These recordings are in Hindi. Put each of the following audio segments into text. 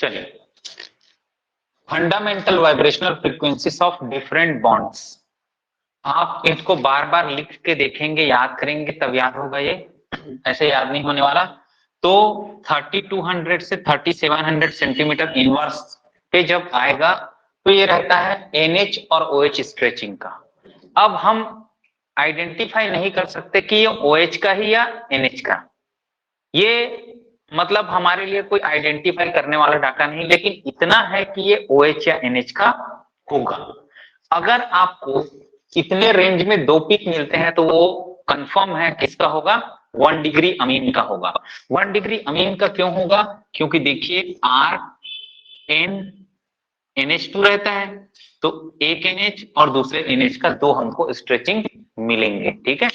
चलिए, fundamental vibrational frequencies of different bonds. आप इसको बार बार लिख के देखेंगे, याद करेंगे तब याद होगा, ये ऐसे याद नहीं होने वाला। तो 3200 से 3700 सेंटीमीटर इनवर्स पे जब आएगा तो ये रहता है NH और OH स्ट्रेचिंग का। अब हम आइडेंटिफाई नहीं कर सकते कि ये OH का ही या NH का, ये मतलब हमारे लिए कोई आइडेंटिफाई करने वाला डाटा नहीं, लेकिन इतना है कि ये OH या NH का होगा। अगर आपको इतने रेंज में दो पिक मिलते हैं तो वो कंफर्म है किसका होगा, 1 डिग्री अमीन का होगा। 1 डिग्री अमीन का क्यों होगा, क्योंकि देखिए RN NH2 रहता है, तो एक NH और दूसरे NH का दो हमको स्ट्रेचिंग मिलेंगे, ठीक है।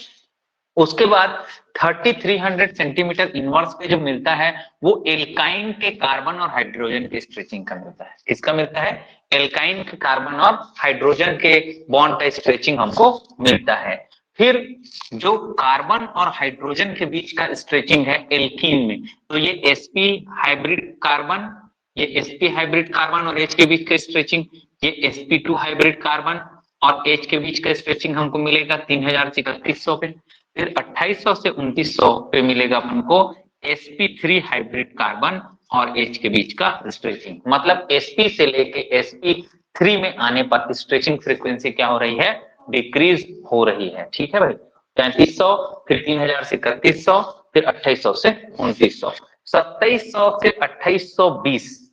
उसके बाद 3300 सेंटीमीटर इनवर्स पे जो मिलता है वो एल्काइन के कार्बन और हाइड्रोजन के स्ट्रेचिंग का मिलता है। किसका मिलता है, एल्काइन के कार्बन और हाइड्रोजन के बॉन्ड का स्ट्रेचिंग हमको मिलता है। फिर जो कार्बन और हाइड्रोजन के बीच का स्ट्रेचिंग है एल्कीन में, तो ये sp हाइब्रिड कार्बन, ये sp हाइब्रिड कार्बन और H के बीच का स्ट्रेचिंग, ये sp2 हाइब्रिड कार्बन और H के बीच का स्ट्रेचिंग हमको मिलेगा 3000 से 3100 पे। फिर 2800 से 2900 पे मिलेगा अपन को sp3 हाइब्रिड कार्बन और H के बीच का स्ट्रेचिंग। मतलब sp से लेके sp3 में आने पर स्ट्रेचिंग फ्रीक्वेंसी क्या हो रही है, डिक्रीज हो रही है, ठीक है भाई। 3300, फिर 3000 से 3100, फिर 2800 से 2900, 2700 से 2820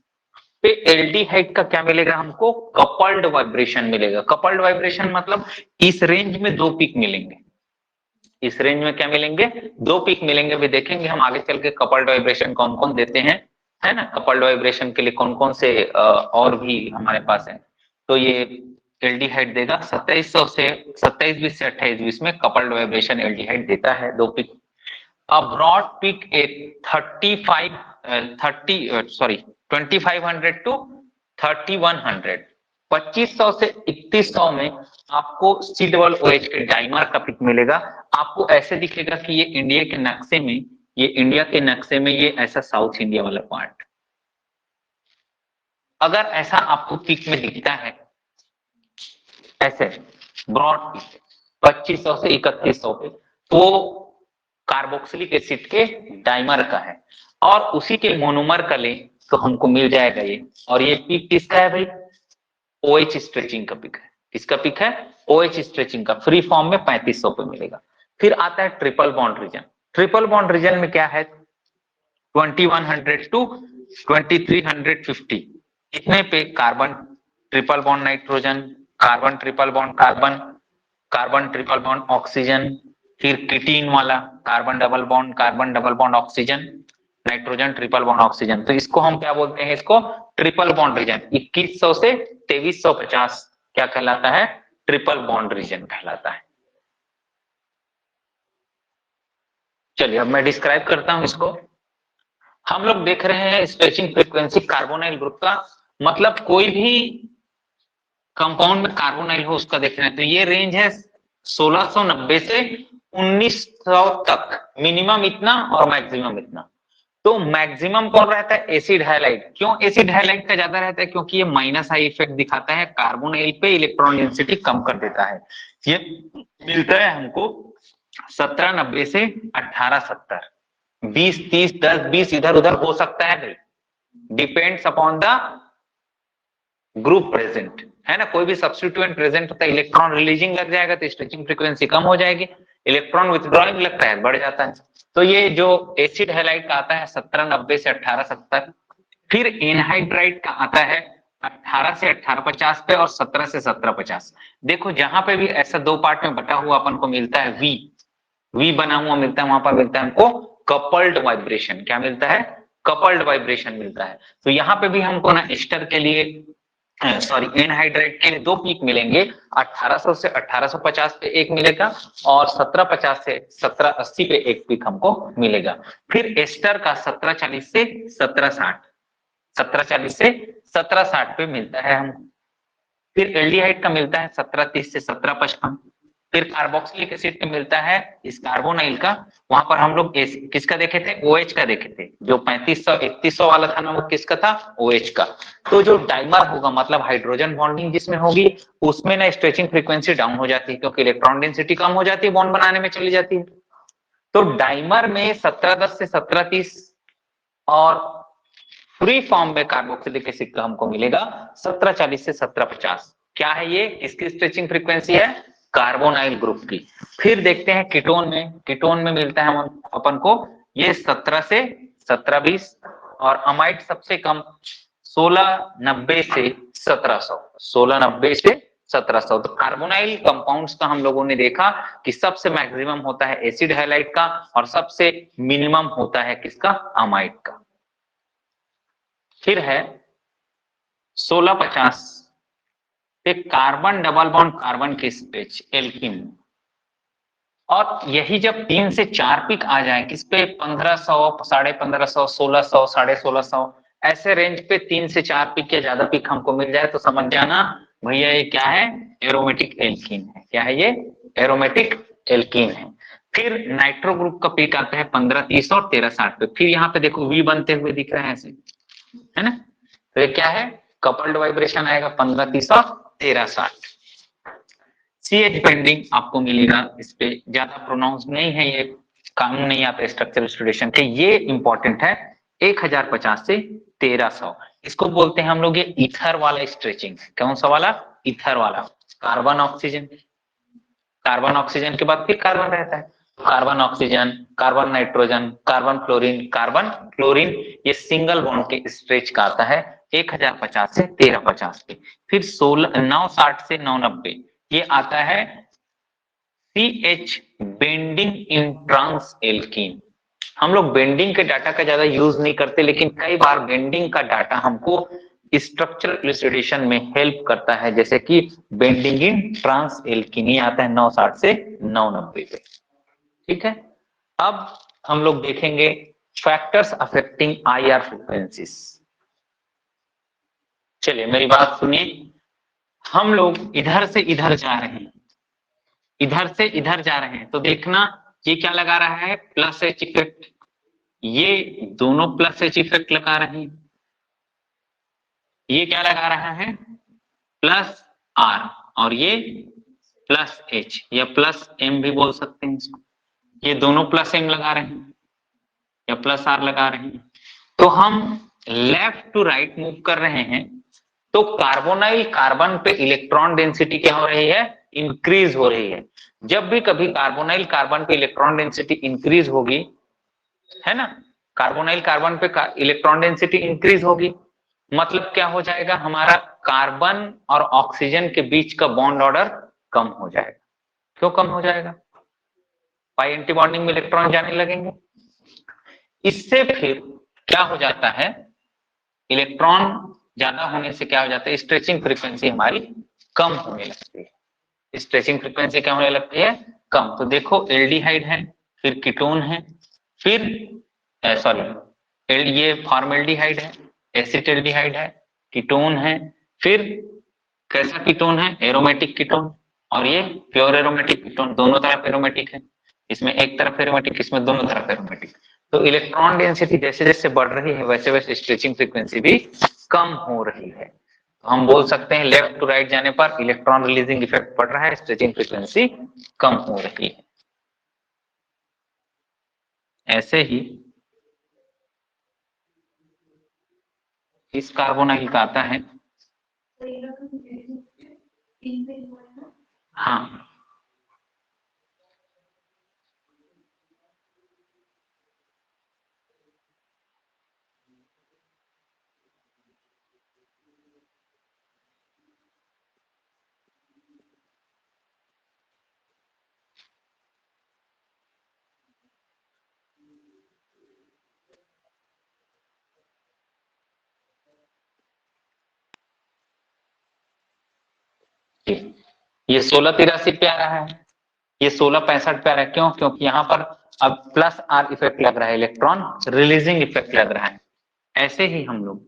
पे एल्डिहाइड का क्या मिलेगा हमको, कपल्ड वाइब्रेशन मिलेगा। कपल्ड वाइब्रेशन मतलब इस रेंज में दो पिक मिलेंगे, इस रेंज में क्या मिलेंगे, दो पिक मिलेंगे। भी देखेंगे हम आगे चल के कपल्ड वाइब्रेशन कौन कौन देते हैं, है ना। कपल्ड वाइब्रेशन के लिए कौन कौन से और भी हमारे पास है। तो ये एल्डिहाइड देगा 2700 से 2720 से 2820 में कपल्ड वाइब्रेशन एल्डिहाइड देता है दो pick. A broad peak at 2500 to 3100, 2500 से 3100 में आपको सी डबल OH के डाइमर का पिक मिलेगा। आपको ऐसे दिखेगा कि ये इंडिया के नक्शे में, ये इंडिया के नक्शे में ये ऐसा साउथ इंडिया वाला पार्ट, अगर ऐसा आपको पिक में दिखता है ऐसे ब्रॉड पिक 2500 से 3100 पे, तो कार्बोक्सिलिक एसिड के डाइमर का है। और उसी के मोनोमर का ले तो हमको मिल जाएगा ये। और ये पिक किसका है भाई, OH स्ट्रेचिंग का पिक है। किसका पिक है, OH स्ट्रेचिंग का, फ्री फॉर्म में 3500 पे मिलेगा। फिर आता है triple bond region. Triple bond region में क्या है, 2100 टू 2350, इतने पे carbon triple bond nitrogen, carbon triple bond carbon, carbon triple bond oxygen, फिर कीटीन वाला carbon double bond oxygen, nitrogen triple bond oxygen. तो इसको हम क्या बोलते हैं, इसको ट्रिपल बॉन्ड रीजन। 2100 से 2350 क्या कहलाता है, ट्रिपल बॉन्ड रीजन कहलाता है। चलिए अब मैं डिस्क्राइब करता हूं इसको। हम लोग देख रहे हैं स्ट्रेचिंग फ्रीक्वेंसी कार्बोनाइल ग्रुप का, मतलब कोई भी कंपाउंड में कार्बोनाइल हो उसका देख रहे हैं। तो ये रेंज है 1690 से 1900 तक, मिनिमम इतना और मैक्सिमम इतना। तो मैक्सिमम कौन रहता है, एसिड हैलाइड। क्यों एसिड हैलाइड का ज्यादा रहता है, क्योंकि ये माइनस आई इफेक्ट दिखाता है, कार्बोनाइल पे इलेक्ट्रॉन डेंसिटी कम कर देता है। ये मिलता है हमको 1790 से 1870, 20 30 10 20 इधर उधर हो सकता है, depends upon the group present, है ना। कोई भी सब्स्टिट्यूएंट प्रेजेंट होता है, इलेक्ट्रॉन रिलीजिंग लग जाएगा तो स्ट्रेचिंग फ्रीक्वेंसी कम हो जाएगी, इलेक्ट्रॉन विथड्रॉइंग लगता है बढ़ जाता है। तो ये जो एसिड हैलाइड का आता है 1790 से 1870, फिर एनहाइड्राइड का आता है 18 से 1850 पे और 17 से 1750। देखो जहां पे भी ऐसा दो पार्ट में बटा हुआ अपन को मिलता है, वी बना हुआ मिलता है, वहां पर मिलता है हमको कपल्ड वाइब्रेशन। क्या मिलता है, कपल्ड वाइब्रेशन मिलता है। तो यहाँ पे भी हमको ना एस्टर के लिए, सॉरी एनहाइड्राइड के लिए दो पीक मिलेंगे, 1800 से 1850 पे एक मिलेगा और 1750 से 1780 पे एक पीक हमको मिलेगा। फिर एस्टर का 1740 से 1760, 1740 से 1760 पे मिलता है हमको। फिर एल्डिहाइड का मिलता है 1730 से 1755, फिर कार्बोक्सिलिक एसिड पे मिलता है इस कार्बोनाइल का, वहां पर हम लोग किसका देखे थे, OH का देखे थे। जो 3500 3100 वाला था ना वो किसका था, OH का। तो जो डाइमर होगा मतलब हाइड्रोजन बॉन्डिंग जिसमें होगी उसमें ना स्ट्रेचिंग फ्रीक्वेंसी डाउन हो जाती है, क्योंकि इलेक्ट्रॉन डेंसिटी कम हो जाती है, बॉन्ड बनाने में चली जाती है। तो डाइमर में 1710 से 1730 और फ्री फॉर्म में कार्बोक्सिलिक एसिड का हमको मिलेगा 1740 से 1750। क्या है ये, किसकी स्ट्रेचिंग फ्रीक्वेंसी है, कार्बोनाइल ग्रुप की। फिर देखते हैं कीटोन में मिलता है अपन को ये 17 से 1720 और अमाइड सबसे कम 1690 से 1700, 1690 से 1700। तो कार्बोनाइल कंपाउंड्स का हम लोगों ने देखा कि सबसे मैक्सिमम होता है एसिड हैलाइड का और सबसे मिनिमम होता है किसका, अमाइड का। फिर है 1650 पे कार्बन डबल बॉन्ड कार्बन की स्ट्रेच एल्कीन, और यही जब 3 से 4 पिक आ जाए किस पे, 1500, 1550, 1600, 1650 ऐसे रेंज पे 3 से 4 पिक या ज्यादा पिक हमको मिल जाए तो समझ जाना भैया ये क्या है, एरोमेटिक एल्कीन है। क्या है ये, एरोमेटिक एल्कीन है। फिर नाइट्रो ग्रुप का पिक आता है 1530 और 1360 पे। फिर यहाँ पे देखो वी बनते हुए दिख रहे हैं ऐसे, है ना। तो ये क्या है, कपल्ड वाइब्रेशन आएगा 1530 और 1360। CH बेंडिंग आपको मिलेगा, इस पे ज्यादा प्रोनाउंस नहीं है, ये कानून नहीं आता स्ट्रक्चरल स्टूडेशन के, ये इंपॉर्टेंट है। 1050 से 1300, इसको बोलते हैं हम लोग ये ईथर वाला स्ट्रेचिंग। कौन सा वाला, ईथर वाला। कार्बन ऑक्सीजन, कार्बन ऑक्सीजन के बाद फिर कार्बन रहता है, carbon oxygen, carbon nitrogen, carbon chlorine, carbon chlorine, ये सिंगल बॉन्ड के स्ट्रेच का आता है 1050 से 1350 पे। फिर 960 से 990 ये आता है CH bending in trans alkene. हम लोग बेंडिंग के डाटा का ज्यादा यूज नहीं करते, लेकिन कई बार बेंडिंग का डाटा हमको स्ट्रक्चरल इलुसिडेशन में हेल्प करता है, जैसे कि बेंडिंग इन ट्रांस एल्कीन ये आता है 960 से 990 पे। ठीक है, अब हम लोग देखेंगे फैक्टर्स अफेक्टिंग IR फ्रीक्वेंसीज। चलिए मेरी बात सुनिए, हम लोग इधर से इधर जा रहे हैं, इधर से इधर जा रहे हैं, तो देखना ये क्या लगा रहा है, प्लस एच इफेक्ट। ये दोनों प्लस एच इफेक्ट लगा रहे हैं। ये क्या लगा रहा है, प्लस आर, और ये प्लस एच या प्लस एम भी बोल सकते हैं इसको। ये दोनों प्लस एम लगा रहे हैं या प्लस आर लगा रहे हैं। तो हम लेफ्ट टू राइट मूव कर रहे हैं, तो कार्बोनाइल कार्बन पे इलेक्ट्रॉन डेंसिटी क्या हो रही है, इंक्रीज हो रही है। जब भी कभी कार्बोनाइल कार्बन पे इलेक्ट्रॉन डेंसिटी इंक्रीज होगी, है ना, कार्बोनाइल कार्बन पे इलेक्ट्रॉन डेंसिटी इंक्रीज होगी, मतलब क्या हो जाएगा, हमारा कार्बन और ऑक्सीजन के बीच का बॉन्ड ऑर्डर कम हो जाएगा। क्यों कम हो जाएगा, पाई एंटी बॉन्डिंग में इलेक्ट्रॉन जाने लगेंगे। इससे फिर क्या हो जाता है, इलेक्ट्रॉन ज्यादा होने से क्या हो जाता है, स्ट्रेचिंग फ्रीक्वेंसी हमारी कम होने लगती है। स्ट्रेचिंग फ्रीक्वेंसी क्या होने लगती है, कम। तो देखो एल्डिहाइड है, फिर कीटोन है, फिर सॉरी ये फॉर्मेल्डिहाइड है, एसिटाल्डिहाइड है, कीटोन है, फिर कैसा कीटोन है, एरोमेटिक कीटोन, और ये प्योर एरोमेटिक कीटोन। दोनों तरफ एरोमेटिक है, इसमें एक तरफ एरोमेटिक, इसमें दोनों तरफ एरोमेटिक। तो इलेक्ट्रॉन डेंसिटी जैसे जैसे बढ़ रही है वैसे वैसे स्ट्रेचिंग फ्रीक्वेंसी भी कम हो रही है। तो हम बोल सकते हैं लेफ्ट टू राइट जाने पर इलेक्ट्रॉन रिलीजिंग इफेक्ट पड़ रहा है, स्ट्रेचिंग फ्रीक्वेंसी कम हो रही है। ऐसे ही इस कार्बोनाइल का आता है, हाँ ये 1683 पे आ रहा है, ये 1665 पे आ रहा है। क्यों, क्योंकि यहाँ पर अब प्लस आर इफेक्ट लग रहा है, इलेक्ट्रॉन रिलीजिंग इफेक्ट लग रहा है। ऐसे ही हम लोग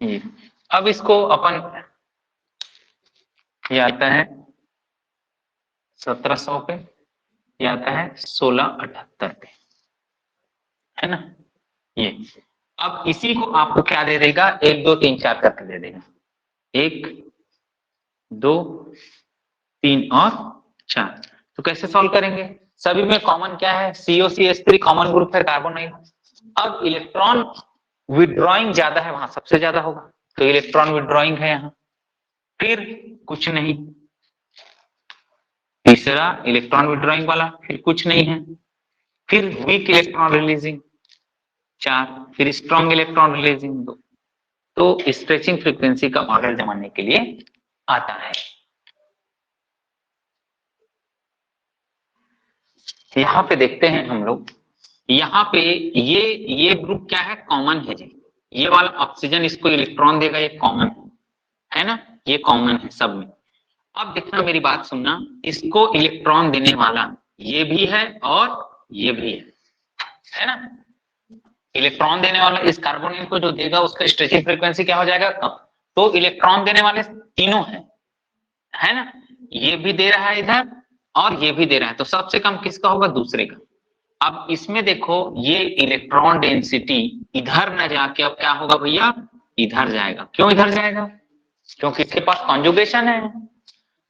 ये अब इसको अपन ये आता है 1700 पे, ये आता है 1678 पे, है ना। ये अब इसी को आपको क्या दे देगा, 1 2 3 4 करके दे देगा, 1 2 3 और 4। तो कैसे सॉल्व करेंगे, सभी में कॉमन क्या है, COCH3 कॉमन ग्रुप है कार्बोनाइल। अब इलेक्ट्रॉन विड्रॉइंग ज्यादा है, वहां सबसे ज्यादा होगा, तो इलेक्ट्रॉन विड्रॉइंग है यहाँ, फिर कुछ नहीं, तीसरा इलेक्ट्रॉन विड्रॉइंग वाला, फिर कुछ नहीं है, फिर वीक इलेक्ट्रॉन रिलीजिंग 4, फिर स्ट्रॉन्ग इलेक्ट्रॉन रिलीजिंग 2। तो स्ट्रेचिंग फ्रीक्वेंसी का मॉडल जमाने के लिए आता है। यहाँ पे देखते हैं हम लोग, यहाँ पे ये ग्रुप क्या है, कॉमन है जी, ये वाला ऑक्सीजन इसको इलेक्ट्रॉन देगा, ये कॉमन है ना, ये कॉमन है सब में। अब देखना, मेरी बात सुनना, इसको इलेक्ट्रॉन देने वाला ये भी है और ये भी है ना। इलेक्ट्रॉन देने वाला इस कार्बोनिल को जो देगा उसका स्ट्रेचिंग फ्रीक्वेंसी क्या हो जाएगा, कम। तो इलेक्ट्रॉन देने वाले तीनों है ना, ये भी दे रहा है इधर और ये भी दे रहा है, तो सबसे कम किसका होगा, दूसरे का। अब इसमें देखो, ये इलेक्ट्रॉन डेंसिटी इधर न जाके अब क्या होगा भैया, इधर जाएगा। क्यों इधर जाएगा, क्योंकि इसके पास कॉन्जुगेशन है,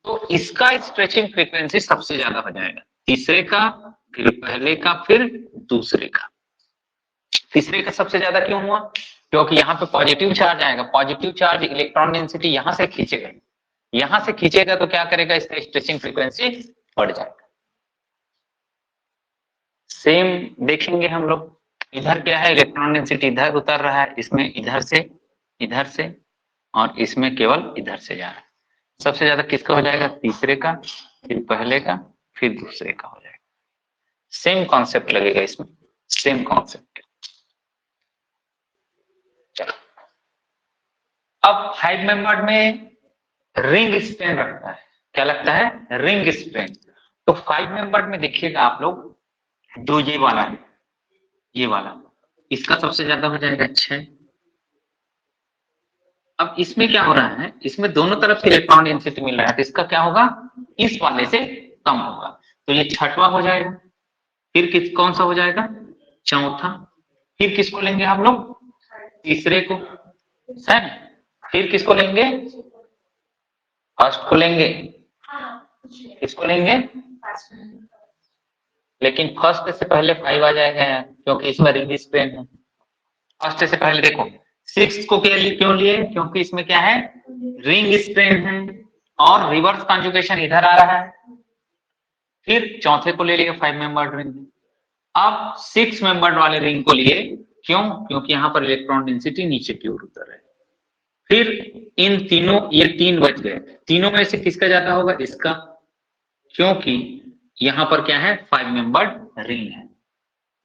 तो इसका स्ट्रेचिंग फ्रीक्वेंसी सबसे ज्यादा हो जाएगा, तीसरे का, फिर पहले का, फिर दूसरे का। तीसरे का सबसे ज्यादा क्यों हुआ, क्योंकि यहाँ पे पॉजिटिव चार्ज आएगा, पॉजिटिव चार्ज इलेक्ट्रॉन डेंसिटी यहां से खींचेगा, यहां से खींचेगा तो क्या करेगा, इसका स्ट्रेचिंग फ्रीक्वेंसी बढ़ जाएगा। सेम देखेंगे हम लोग, इधर क्या है, इलेक्ट्रॉन डेंसिटी इधर उतर रहा है, इसमें इधर से और इसमें केवल इधर से जा रहा है। सबसे ज्यादा किसका हो जाएगा, तीसरे का, फिर पहले का, फिर दूसरे का हो जाएगा। सेम कॉन्सेप्ट लगेगा इसमें, सेम कॉन्सेप्ट। चलो, अब 5 मेंबर्ड में रिंग स्ट्रेन रखता है, क्या लगता है, रिंग स्ट्रेन। तो 5 मेंबर्ड में देखिएगा आप लोग, जो ये वाला है, ये वाला, इसका सबसे ज्यादा हो जाएगा 6। अब इसमें क्या हो रहा है, इसमें दोनों तरफ से इलेक्ट्रॉन डेंसिटी मिल रहा है, तो इसका क्या होगा, इस वाले से कम होगा, तो ये छठवां हो जाएगा। फिर कौन सा हो जाएगा, चौथा। फिर किसको लेंगे हम लोग, तीसरे को, सही। फिर किसको लेंगे, फर्स्ट को लेंगे, किसको लेंगे, लेकिन फर्स्ट से पहले 5 आ जाएगा क्योंकि इसमें रिंग स्ट्रेन है। फर्स्ट से पहले देखो, 6 को क्यों लिए, क्योंकि इसमें क्या है, रिंग स्ट्रेन है और रिवर्स कॉन्जुगेशन इधर आ रहा है। फिर चौथे को ले लिया 5 मेंबर्ड रिंग। अब 6 मेंबर्ड वाले रिंग को लिए, क्यों, क्योंकि यहाँ पर इलेक्ट्रॉन डेंसिटी नीचे की ओर उतर है। फिर इन तीनों, ये 3 बच गए, तीनों में से किसका ज्यादा होगा, इसका, क्योंकि यहाँ पर क्या है, 5 मेंबर्ड रिंग है।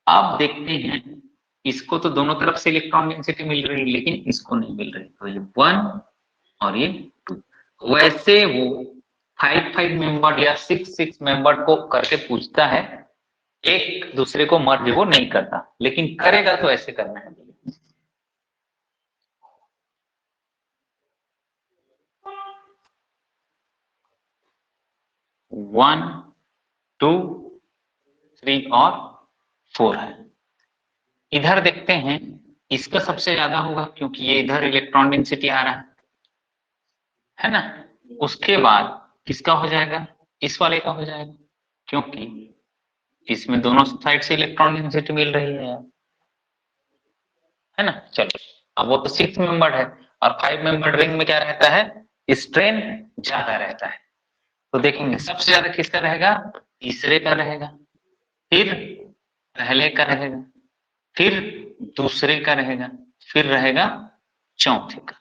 अब देखते हैं, इसको तो दोनों तरफ से इलेक्ट्रॉन डेंसिटी मिल रही है, लेकिन इसको नहीं मिल रही, तो ये 1 और ये 2। वैसे वो 5 मेंबर या 6 मेंबर को करके पूछता है, एक दूसरे को मर्ज वो नहीं करता, लेकिन करेगा तो ऐसे करना है। 1 2 3 और 4 है। इधर देखते हैं, इसका सबसे ज्यादा होगा क्योंकि ये इधर इलेक्ट्रॉन डेंसिटी आ रहा है ना। उसके बाद किसका हो जाएगा, इस वाले का हो जाएगा, क्योंकि इसमें दोनों साइड से इलेक्ट्रॉन डेंसिटी मिल रही है ना। चलो, अब वो तो 6 मेंबर्ड है और 5 मेंबर्ड रिंग में क्या रहता है, स्ट्रेन ज्यादा रहता है। तो देखेंगे सबसे ज्यादा किसका रहेगा, तीसरे का रहेगा, फिर पहले का रहेगा, फिर दूसरे का रहेगा, फिर रहेगा चौथे का,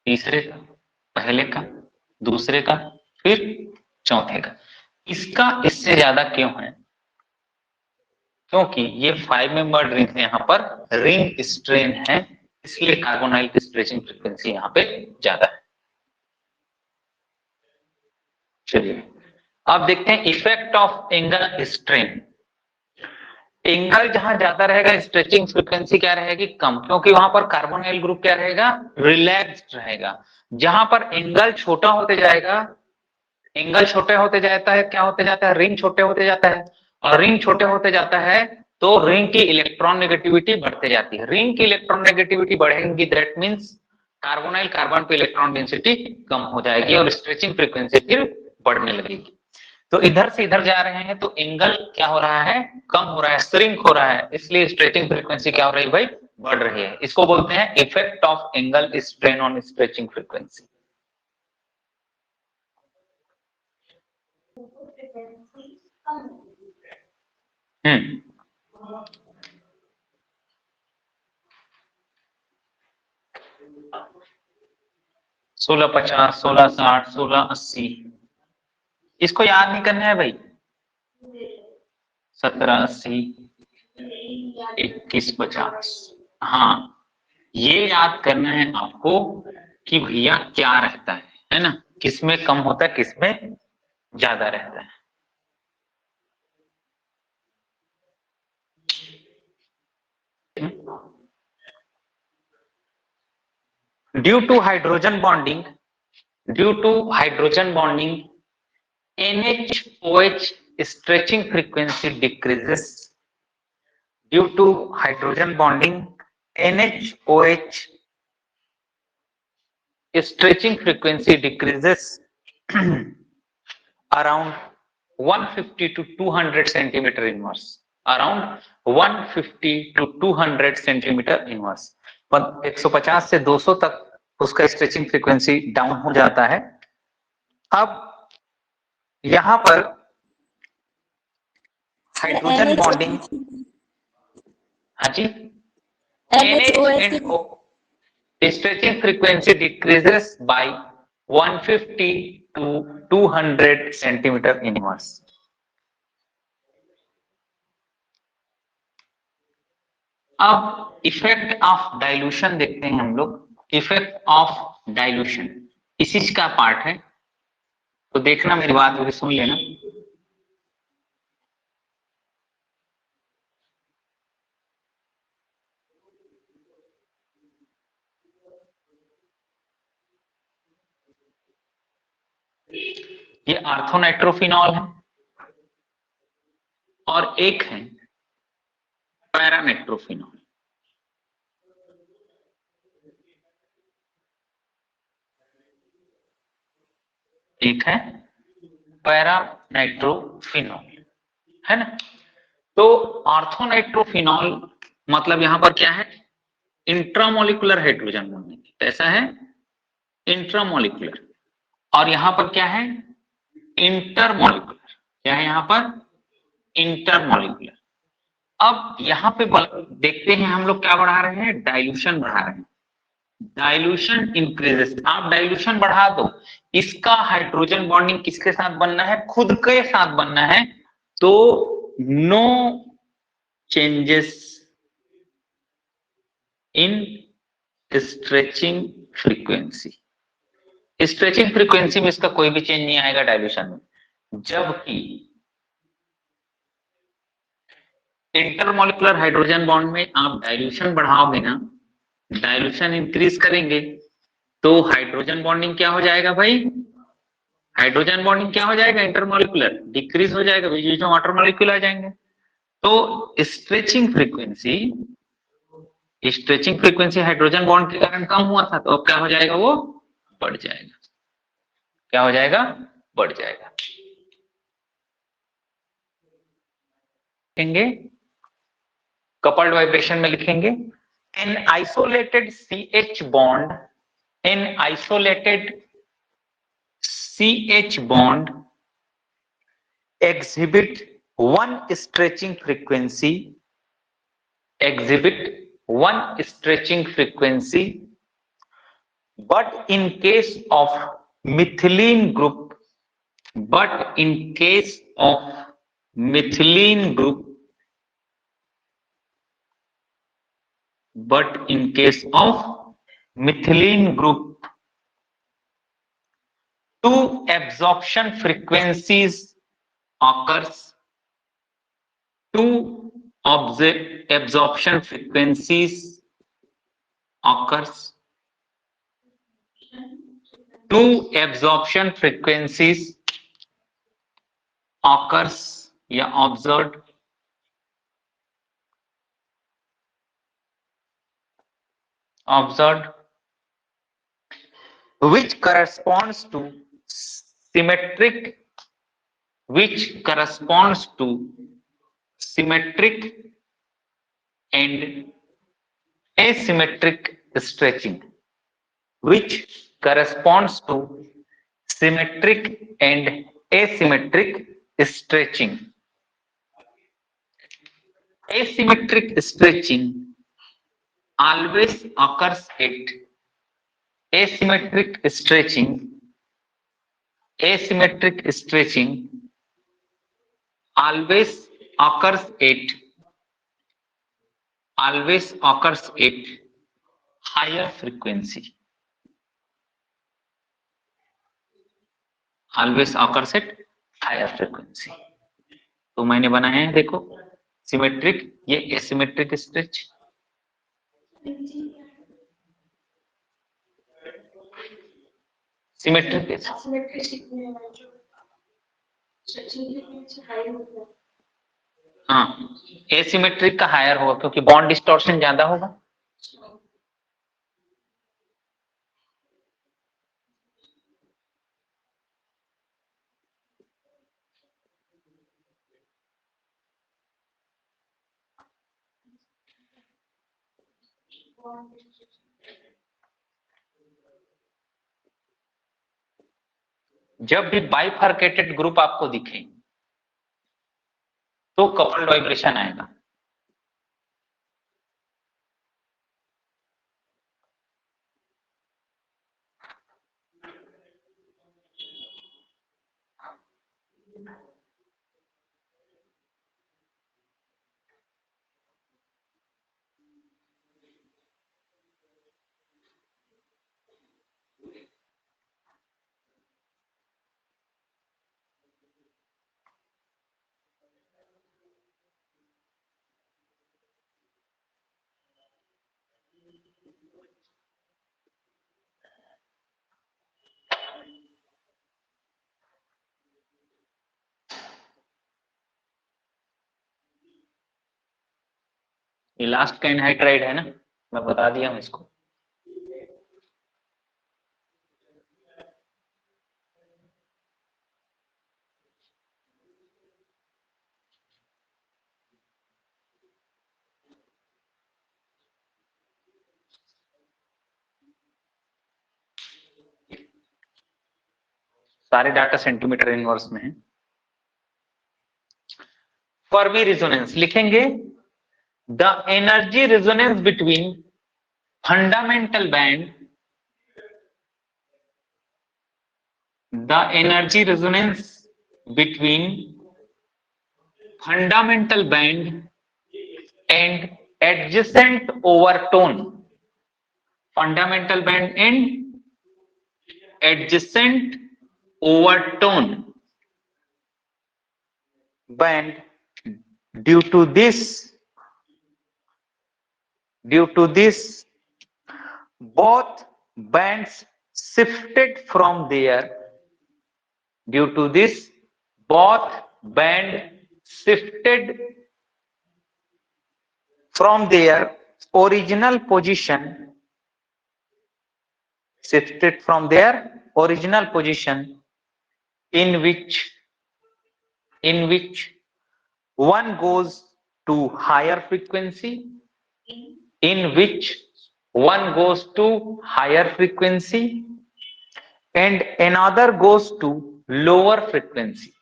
तीसरे का, पहले का, दूसरे का, फिर चौथे का। इसका इससे ज्यादा क्यों है, क्योंकि ये 5 मेंबर्ड रिंग है, यहाँ पर रिंग स्ट्रेन है, इसलिए कार्बोनाइल की स्ट्रेचिंग फ्रीक्वेंसी यहाँ पे ज्यादा है। चलिए अब देखते हैं effect of angle strain. Angle जहां ज्यादा रहेगा स्ट्रेचिंग फ्रीक्वेंसी क्या रहेगी, कम, क्योंकि वहां पर कार्बोनाइल ग्रुप क्या रहेगा, रिलैक्स्ड रहेगा। जहां पर एंगल छोटा होते जाएगा, एंगल छोटे होते जाता है, क्या होते जाता है, रिंग छोटे होते जाता है, और रिंग छोटे होते जाता है तो रिंग की इलेक्ट्रॉन नेगेटिविटी बढ़ते जाती है। रिंग की इलेक्ट्रॉन नेगेटिविटी बढ़ेगी, दैट मीन्स कार्बोनाइल कार्बन पे इलेक्ट्रॉन डेंसिटी कम हो जाएगी और स्ट्रेचिंग फ्रीक्वेंसी फिर बढ़ने लगेगी। तो इधर से इधर जा रहे हैं तो एंगल क्या हो रहा है, कम हो रहा है, श्रिंक हो रहा है, इसलिए स्ट्रेचिंग फ्रीक्वेंसी क्या हो रही है भाई, बढ़ रही है। इसको बोलते हैं effect of angle strain on stretching frequency. हम्म 1650, 1660, 1680, इसको याद नहीं करना है भाई। 1780, 2150, हाँ ये याद करना है आपको कि भैया क्या रहता है ना, किसमें कम होता है किसमें ज्यादा रहता है। Due to hydrogen bonding, due to hydrogen bonding NH-OH stretching frequency decreases. Due to hydrogen bonding, NH-OH stretching frequency decreases around 150 to 200 centimeter inverse. Around 150 to 200 centimeter inverse. 150 से 200 तक उसका स्ट्रेचिंग फ्रीक्वेंसी डाउन हो जाता है। अब यहां पर हाइड्रोजन बॉन्डिंग, हाँ जी, NH and O stretching frequency decreases by 150 to 200 centimeter inverse. अब इफेक्ट ऑफ डाइल्यूशन देखते हैं हम लोग। इफेक्ट ऑफ डाइल्यूशन इसी का पार्ट है, तो देखना, मेरी बात भी सुन लेना। ये आर्थोनाइट्रोफिनॉल है और एक है पैरानाइट्रोफिनॉल। एक है पैरानाइट्रोफिनॉल, है ना। तो आर्थोनाइट्रोफिनॉल मतलब यहां पर क्या है, इंट्रामोलिकुलर हाइड्रोजन बॉन्डिंग, कैसा है, इंट्रामोलिकुलर। और यहां पर क्या है, इंटरमोलिकुलर। क्या है यहां पर, इंटरमोलिकुलर। अब यहां पे देखते हैं हम लोग क्या बढ़ा रहे हैं, डाइल्यूशन बढ़ा रहे हैं। डाइल्यूशन इंक्रीजेस, आप डाइल्यूशन बढ़ा दो, इसका हाइड्रोजन बॉन्डिंग किसके साथ बनना है, खुद के साथ बनना है, तो no changes in stretching frequency. Stretching frequency में इसका कोई भी चेंज नहीं आएगा डाइल्यूशन में। जबकि इंटरमोलिकुलर हाइड्रोजन बॉन्ड में आप डाइल्यूशन बढ़ाओगे ना, डाइल्यूशन इंक्रीज करेंगे, तो हाइड्रोजन बॉन्डिंग क्या हो जाएगा भाई, हाइड्रोजन बॉन्डिंग क्या हो जाएगा, इंटरमोलिकुलर डिक्रीज हो जाएगा, बीच बीच में वाटर मॉलिक्यूल आ जाएंगे। तो stretching frequency, stretching frequency hydrogen bond के कारण कम हुआ था, तो अब क्या हो जाएगा, वो बढ़ जाएगा। क्या हो जाएगा, बढ़ जाएगा। लिखेंगे कपल्ड वाइब्रेशन में, लिखेंगे an isolated CH bond, an isolated CH bond exhibit one stretching frequency, exhibit one stretching frequency, but in case of methylene group, but in case of methylene group, but in case of methylene group, two absorption frequencies occurs, two absorption frequencies occurs. Two absorption frequencies occurs या observed. Which corresponds to symmetric and asymmetric stretching, which corresponds to symmetric and asymmetric stretching. Asymmetric stretching always occurs at asymmetric stretching always occurs at higher frequency. तो मैंने बनाया है, देखो, सिमेट्रिक, ये एसिमेट्रिक स्ट्रेच, सिमेट्रिक, हाँ, एसिमेट्रिक का हायर होगा क्योंकि बॉन्ड डिस्टॉर्शन ज्यादा होगा. जब भी बाइफर्केटेड ग्रुप आपको दिखे तो कपल्ड वाइब्रेशन आएगा. ये लास्ट का एनहाइड्राइड है ना, मैं बता दिया हूं इसको. सारे डाटा सेंटीमीटर इनवर्स में है. फर्मी रेजोनेंस लिखेंगे, the energy resonance between fundamental band, the energy resonance between fundamental band and adjacent overtone, fundamental band and adjacent overtone band. Due to this both bands shifted from their original position, in which one goes to higher frequency, and another goes to lower frequency.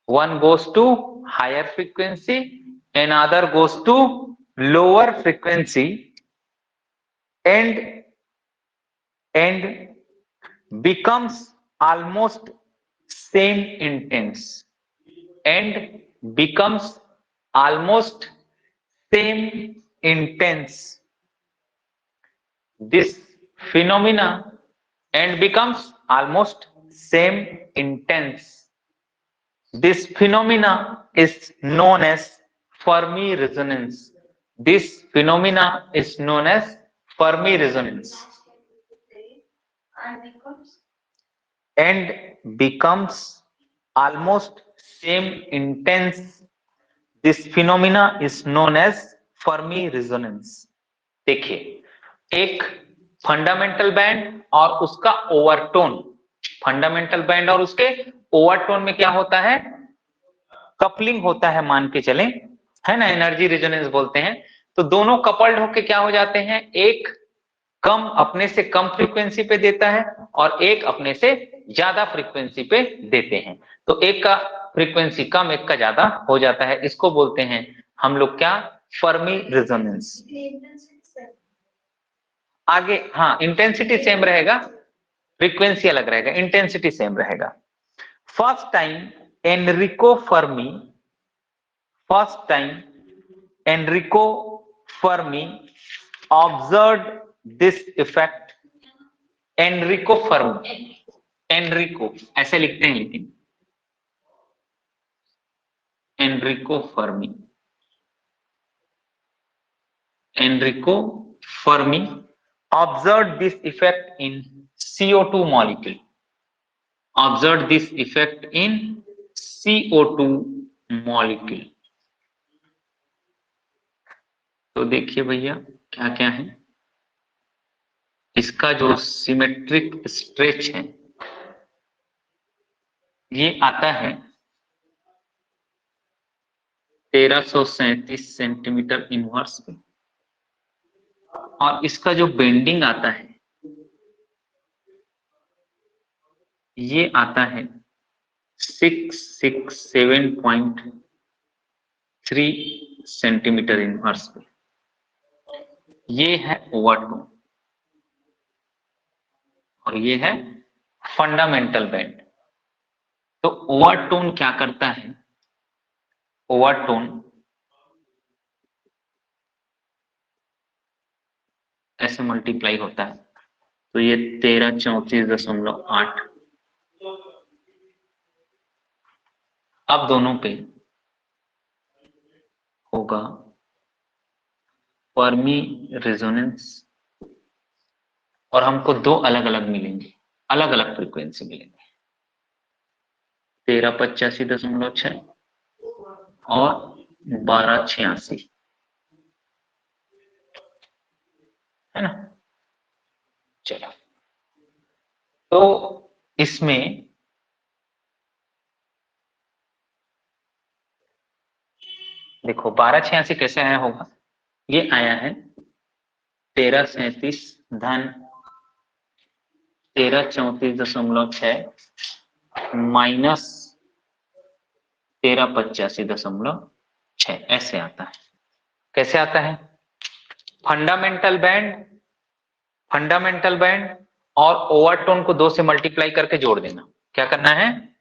One goes to higher frequency, another goes to lower frequency, and becomes almost same intense, this phenomena and becomes almost same intense. This phenomena is known as Fermi resonance. This phenomena is known as Fermi resonance and becomes almost same intense. This phenomena is known as Fermi resonance. देखिए, एक फंडामेंटल बैंड और उसका ओवरटोन, फंडामेंटल बैंड और उसके ओवरटोन में क्या होता है, कपलिंग होता है, मान के चलें, है ना, एनर्जी रेजोनेंस बोलते हैं। तो दोनों कपल्ड होके क्या हो जाते हैं, एक कम अपने से कम फ्रीक्वेंसी पे देता है और एक अपने से ज्यादा फ्रीक्वेंसी पे देते हैं। तो एक का फ्रीक्वेंसी कम, एक का ज्यादा हो जाता है। इसको बोलते हैं हम लोग क्या, फर्मी रेजोनेंस। आगे, हाँ, इंटेंसिटी सेम रहेगा, फ्रीक्वेंसी अलग रहेगा, इंटेंसिटी सेम रहेगा। First time Enrico Fermi observed this effect. Enrico ऐसे लिखते हैं, लेकिन Enrico Fermi observed this effect in CO2 molecule. Observed this effect in CO2 molecule. तो देखिए भैया क्या क्या है, इसका जो सिमेट्रिक स्ट्रेच है ये आता है 1337 सेंटीमीटर इनवर्स पे, और इसका जो बेंडिंग आता है ये आता है 667.3 सेंटीमीटर इनवर्स पे। ये है ओवरटोन और ये है फंडामेंटल बैंड। तो ओवरटोन क्या करता है, ओवरटोन ऐसे मल्टीप्लाई होता है, तो ये 1334.8। अब दोनों पे होगा फर्मी रेजोनेंस और हमको दो अलग अलग मिलेंगे, अलग अलग फ्रीक्वेंसी मिलेंगे, 1385.6 और 1286, है ना। चलो, तो इसमें देखो 1286 कैसे आया होगा, ये आया है 1337 धन 1334.6 माइनस 1385.6, ऐसे आता है। कैसे आता है, फंडामेंटल बैंड और ओवरटोन को 2 से मल्टीप्लाई करके जोड़ देना। क्या करना है,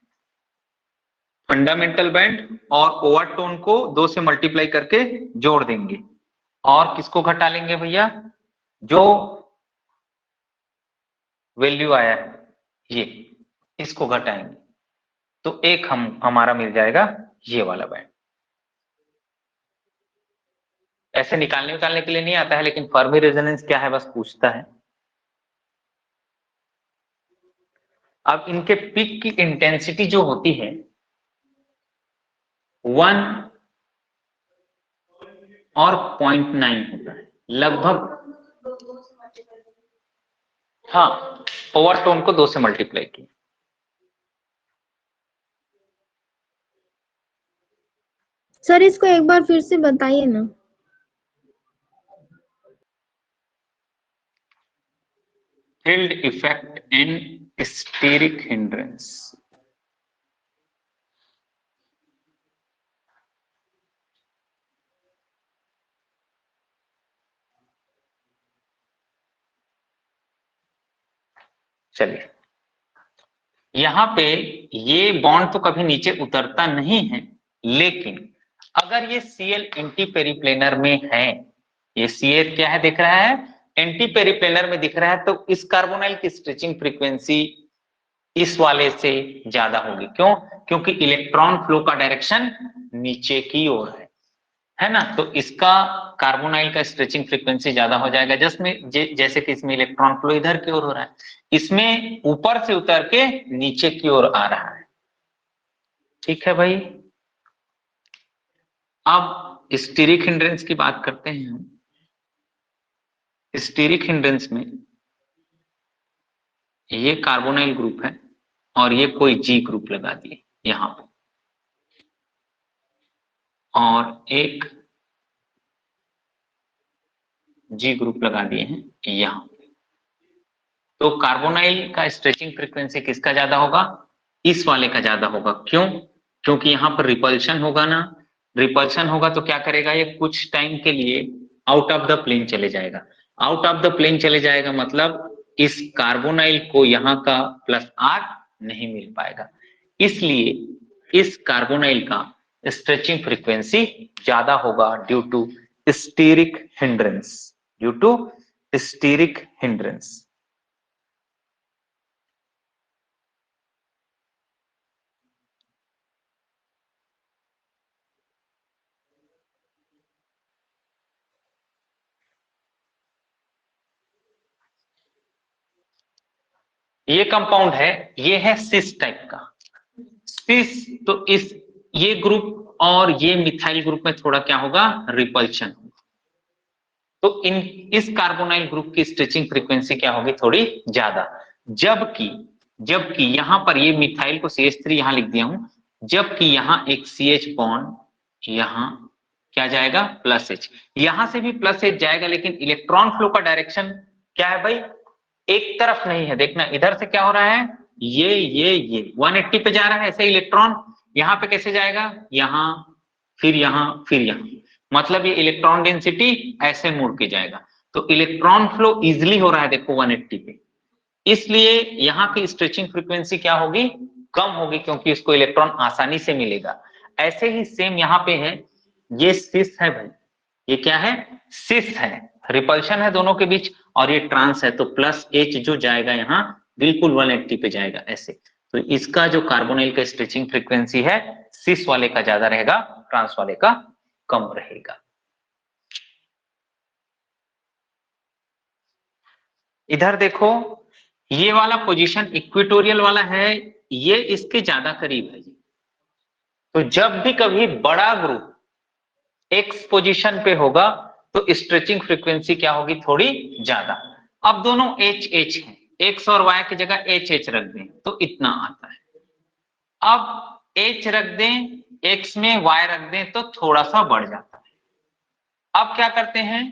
फंडामेंटल बैंड और ओवरटोन को 2 से मल्टीप्लाई करके जोड़ देंगे, और किसको घटा लेंगे भैया, जो वैल्यू आया है ये, इसको घटाएंगे, तो एक हमारा मिल जाएगा ये वाला बैंड। ऐसे निकालने के लिए नहीं आता है, लेकिन फर्मी रेजोनेंस क्या है बस पूछता है। अब इनके पिक की इंटेंसिटी जो होती है 1 और 0.9 होता है लगभग। हाँ, ओवरटोन को 2 से मल्टीप्लाई किया। सर इसको एक बार फिर से बताइए ना। Field effect and steric hindrance. चलिए, यहां पे ये बॉन्ड तो कभी नीचे उतरता नहीं है, लेकिन अगर ये Cl एंटी पेरिप्लेनर में है, ये Cl क्या है दिख रहा है, एंटी पेरिप्लेनर में दिख रहा है, तो इस कार्बोनाइल की स्ट्रेचिंग फ्रीक्वेंसी इस वाले से ज्यादा होगी। क्यों, क्योंकि इलेक्ट्रॉन फ्लो का डायरेक्शन नीचे की ओर है ना। तो इसका कार्बोनाइल का स्ट्रेचिंग फ्रीक्वेंसी ज्यादा हो जाएगा, जैसे कि इसमें इलेक्ट्रॉन फ्लो इधर की ओर हो रहा है, इसमें ऊपर से उतर के नीचे की ओर आ रहा है। ठीक है भाई। अब स्टीरिक हिंड्रेंस की बात करते हैं हम। स्टीरिक हिंड्रेंस में ये कार्बोनाइल ग्रुप है और ये कोई जी ग्रुप लगा दिए यहां पे, और एक जी ग्रुप लगा दिए हैं यहां पे। तो कार्बोनाइल का स्ट्रेचिंग फ्रीक्वेंसी किसका ज्यादा होगा? इस वाले का ज्यादा होगा। क्यों? क्योंकि यहाँ पर रिपल्शन होगा ना, रिपल्शन होगा तो क्या करेगा, ये कुछ टाइम के लिए आउट ऑफ द प्लेन चले जाएगा। आउट ऑफ द प्लेन चले जाएगा मतलब इस कार्बोनाइल को यहाँ का प्लस R नहीं मिल पाएगा, इसलिए इस कार्बोनाइल का स्ट्रेचिंग फ्रीक्वेंसी ज्यादा होगा due to steric hindrance, due to steric hindrance. ये कंपाउंड है, ये है सिस टाइप का। सिस तो इस ये ग्रुप और ये मिथाइल ग्रुप में थोड़ा क्या होगा, रिपल्शन। तो इस कार्बोनाइल ग्रुप की स्ट्रेचिंग फ्रीक्वेंसी क्या होगी, थोड़ी ज्यादा। जबकि जबकि यहां पर ये मिथाइल को CH3 यहां लिख दिया हूं, जबकि यहां एक CH बॉन्ड, यहां क्या जाएगा, प्लस H। यहां से भी प्लस H जाएगा, लेकिन इलेक्ट्रॉन फ्लो का डायरेक्शन क्या है भाई, एक तरफ नहीं है। देखना इधर से क्या हो रहा है, ये 180 पे जा रहा है, ऐसे इलेक्ट्रॉन यहाँ पे कैसे जाएगा, यहाँ फिर यहाँ फिर यहाँ, मतलब ये इलेक्ट्रॉन डेंसिटी ऐसे मुड़ के जाएगा। तो इलेक्ट्रॉन फ्लो इजिली हो रहा है देखो 180 पे, इसलिए यहाँ की स्ट्रेचिंग फ्रीक्वेंसी क्या होगी, कम होगी, क्योंकि इसको इलेक्ट्रॉन आसानी से मिलेगा। ऐसे ही सेम यहाँ पे है, ये सिस है भाई, ये क्या है, सिस है, रिपल्शन है दोनों के बीच, और ये ट्रांस है, तो प्लस H जो जाएगा यहाँ बिल्कुल 180 पे जाएगा ऐसे। तो इसका जो कार्बोनाइल का स्ट्रेचिंग फ्रीक्वेंसी है सिस वाले का ज्यादा रहेगा, ट्रांस वाले का कम रहेगा। इधर देखो, ये वाला पोजीशन इक्वेटोरियल वाला है, ये इसके ज्यादा करीब है। तो जब भी कभी बड़ा ग्रुप एक्स पोजीशन पे होगा तो स्ट्रेचिंग फ्रीक्वेंसी क्या होगी, थोड़ी ज्यादा। अब दोनों H हैं, एक्स और Y की जगह H रख दें तो इतना आता है। अब H रख दें, X में Y रख दें तो थोड़ा सा बढ़ जाता है। अब क्या करते हैं,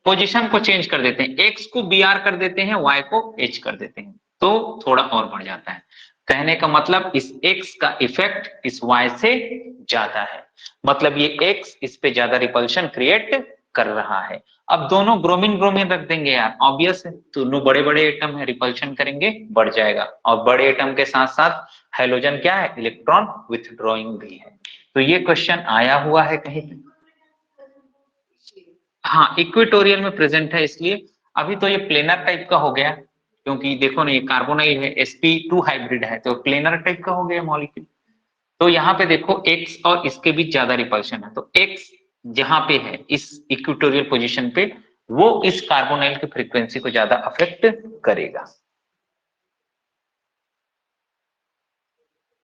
पोजीशन को चेंज कर देते हैं, X को Br कर देते हैं, Y को H कर देते हैं, तो थोड़ा और बढ़ जाता है। कहने का मतलब इस X का इफेक्ट इस Y से ज्यादा है, मतलब ये X इस पे ज्यादा रिपल्शन क्रिएट कर रहा है। अब दोनों ब्रोमीन ब्रोमीन रख देंगे यार, ऑब्वियस है, दोनों बड़े बड़े एटम है, रिपल्शन करेंगे बढ़ जाएगा। और बड़े एटम के साथ साथ हेलोजन क्या है, इलेक्ट्रॉन विथड्रॉइंग भी है। तो ये क्वेश्चन आया हुआ है कहीं पे, हाँ इक्वेटोरियल में प्रेजेंट है, इसलिए अभी तो ये प्लेनर टाइप का हो गया, क्योंकि देखो ना ये कार्बोनाइल है, sp2 हाइब्रिड है, तो प्लेनर टाइप का हो गया मॉलिक्यूल। तो यहाँ पे देखो X और इसके बीच ज्यादा रिपल्शन है, तो X जहां पे है इस इक्वेटोरियल पोजीशन पे, वो इस कार्बोनाइल की फ्रीक्वेंसी को ज्यादा अफेक्ट करेगा।